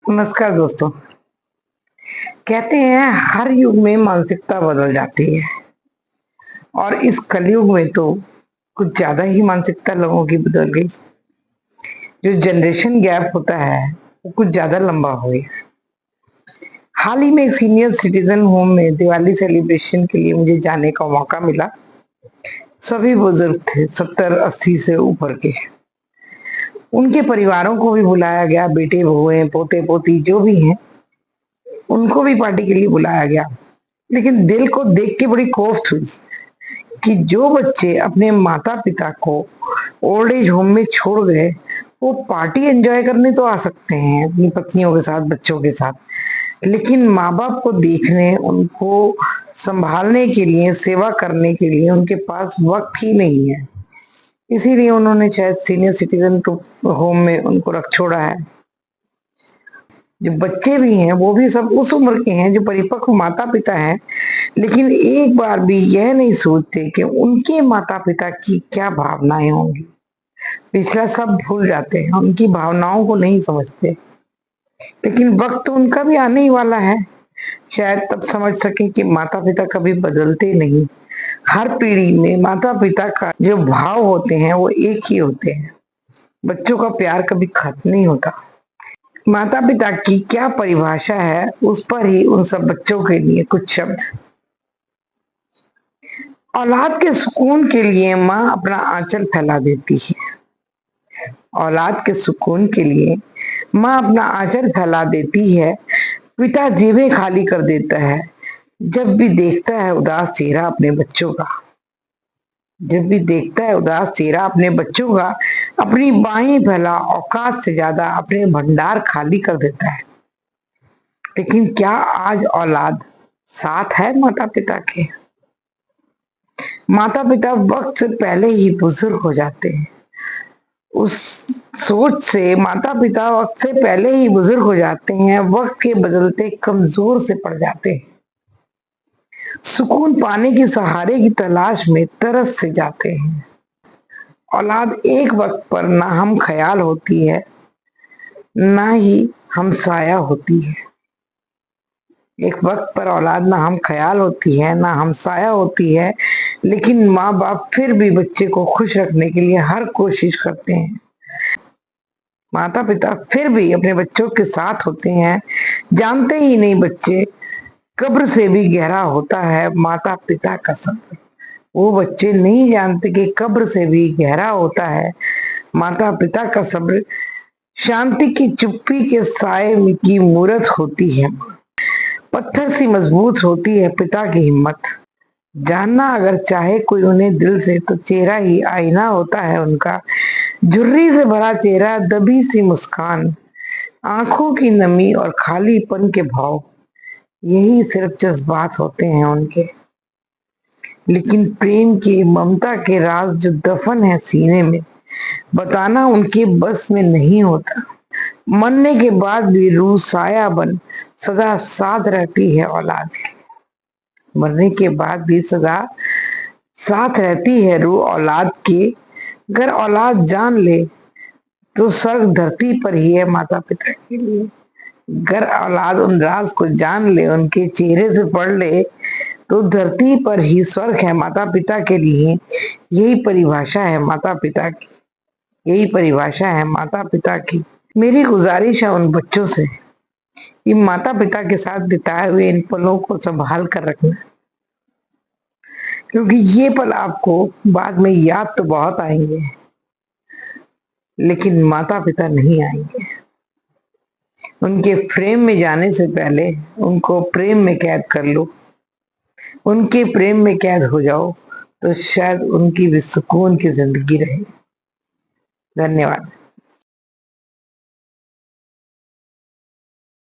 नमस्कार दोस्तों। कहते हैं हर युग में मानसिकता बदल जाती है और इस कलयुग में तो कुछ ज्यादा ही मानसिकता लोगों की बदल गई। जो जनरेशन गैप होता है वो कुछ ज्यादा लंबा हो गया। हाल ही में एक सीनियर सिटीजन होम में दिवाली सेलिब्रेशन के लिए मुझे जाने का मौका मिला। सभी बुजुर्ग थे, 70-80 से ऊपर के। उनके परिवारों को भी बुलाया गया, बेटे बहुएं पोते पोती जो भी हैं उनको भी पार्टी के लिए बुलाया गया। लेकिन दिल को देख के बड़ी कोफ्त हुई कि जो बच्चे अपने माता पिता को ओल्ड एज होम में छोड़ गए वो पार्टी एंजॉय करने तो आ सकते हैं अपनी पत्नियों के साथ, बच्चों के साथ, लेकिन माँ बाप को देखने, उनको संभालने के लिए, सेवा करने के लिए उनके पास वक्त ही नहीं है। इसीलिए उन्होंने शायद सीनियर सिटीजन होम में उनको रख छोड़ा है। जो बच्चे भी हैं वो भी सब उस उम्र के हैं जो परिपक्व माता पिता हैं, लेकिन एक बार भी यह नहीं सोचते कि उनके माता पिता की क्या भावनाएं होंगी। पिछला सब भूल जाते हैं, उनकी भावनाओं को नहीं समझते। लेकिन वक्त तो उनका भी आने ही वाला है, शायद तब समझ सके कि माता पिता कभी बदलते नहीं। हर पीढ़ी में माता पिता का जो भाव होते हैं वो एक ही होते हैं। बच्चों का प्यार कभी खत्म नहीं होता। माता पिता की क्या परिभाषा है उस पर ही उन सब बच्चों के लिए कुछ शब्द। औलाद के सुकून के लिए माँ अपना आंचल फैला देती है। औलाद के सुकून के लिए माँ अपना आंचल फैला देती है। पिता जेबें खाली कर देता है जब भी देखता है उदास चेहरा अपने बच्चों का। जब भी देखता है उदास चेहरा अपने बच्चों का, अपनी बाहें फैला औकात से ज्यादा अपने भंडार खाली कर देता है। लेकिन क्या आज औलाद साथ है माता पिता के? माता पिता वक्त से पहले ही बुजुर्ग हो जाते हैं। उस सोच से माता पिता वक्त से पहले ही बुजुर्ग हो जाते हैं, वक्त के बदलते कमजोर से पड़ जाते हैं। सुकून पाने के सहारे की तलाश में तरस से जाते हैं। औलाद एक वक्त पर ना हम ख्याल होती है, ना ही हम साया होती है। एक वक्त पर औलाद ना हम ख्याल होती है, ना हम साया होती है, लेकिन माँ बाप फिर भी बच्चे को खुश रखने के लिए हर कोशिश करते हैं। माता पिता फिर भी अपने बच्चों के साथ होते हैं। जानते ही नहीं बच्चे कब्र से भी गहरा होता है माता पिता का सब्र। वो बच्चे नहीं जानते कि कब्र से भी गहरा होता है माता पिता का सब्र। शांति की चुप्पी के साए की मूरत होती है। पत्थर सी मजबूत होती है पिता की हिम्मत। जानना अगर चाहे कोई उन्हें दिल से तो चेहरा ही आईना होता है उनका। झुर्री से भरा चेहरा, दबी सी मुस्कान, आंखों की नमी और खालीपन के भाव, यही सिर्फ जज्बात होते हैं उनके। लेकिन प्रेम के, ममता के राज जो दफन है सीने में, बताना उनके बस में नहीं होता। मरने के बाद भी रूह साया बन सदा साथ रहती है औलाद की। मरने के बाद भी सदा साथ रहती है रूह औलाद की। अगर औलाद जान ले तो स्वर्ग धरती पर ही है माता पिता के लिए। अगर औलाद उन राज को जान ले, उनके चेहरे से पढ़ ले, तो धरती पर ही स्वर्ग है माता पिता के लिए। यही परिभाषा है माता पिता की। यही परिभाषा है माता पिता की। मेरी गुजारिश है उन बच्चों से कि माता पिता के साथ बिताए हुए इन पलों को संभाल कर रखना, क्योंकि ये पल आपको बाद में याद तो बहुत आएंगे, लेकिन माता पिता नहीं आएंगे। उनके फ्रेम में जाने से पहले उनको प्रेम में कैद कर लो। उनके प्रेम में कैद हो जाओ तो शायद उनकी भी सुकून की जिंदगी रहे। धन्यवाद।